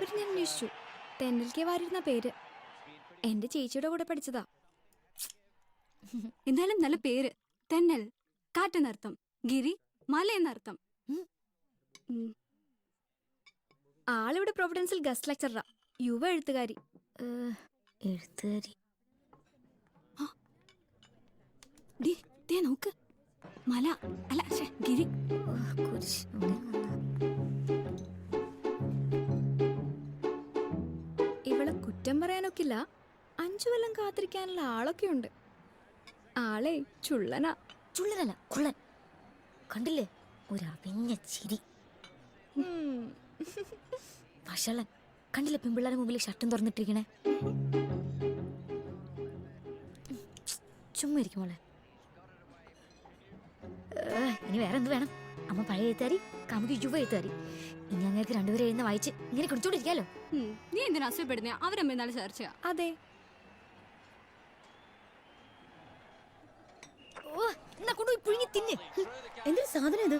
പറ്റി ഞാൻ അന്വേഷിച്ചു. തെന്നൽക്കെ വാരിരുന്ന പേര്. എന്റെ ചേച്ചിയുടെ കൂടെ പഠിച്ചതാ. എന്നാലും നല്ല പേര്. തെന്നൽ കാറ്റെന്നർത്ഥം, ഗിരി മല എന്നർത്ഥം. ആളിവിടെ പ്രൊവിഡൻസിൽ ഗസ്റ്റ് ലെക്ചറാ. യുവ എഴുത്തുകാരി. എഴുത്തുകാരി നോക്ക്, മല അല്ല ഗിരി. ഇവളെ കുറ്റം പറയാനൊക്കില്ല. 5 കൊല്ലം കാത്തിരിക്കാനുള്ള ആളൊക്കെ ഉണ്ട്. ആളെ ചുള്ളനാ. ചുള്ളനല്ല, കുള്ളൻ. കണ്ടില്ലേ, ഒരു അവിഞ്ഞ ചിരി. വഷളൻ. കണ്ടില്ലേ പെൺപിള്ളേരുടെ മുമ്പിൽ ഷർട്ടും തുറന്നിട്ടിരിക്കണേ. ചുമ്മാ ഇരിക്കും മോളെ. ഇനി വേറെ എന്ത് വേണം? അമ്മ പഴയ എഴുത്താരി, കാമുകി യുവ എഴുത്താരി. ഇനി അങ്ങേക്ക് രണ്ടുപേരും എഴുതുന്ന വായിച്ച് ഇങ്ങനെ കുടിച്ചോണ്ടിരിക്കാലോ. നീ എന്തിനാ അസുഖപ്പെടുന്ന? അവരമ്മ എന്നാലും ചർച്ച. അതെ. ഓ, എന്നാ കൊണ്ടുപോയി പുഴുങ്ങി തിന്ന്. എന്തൊരു സാധനം ഇത്?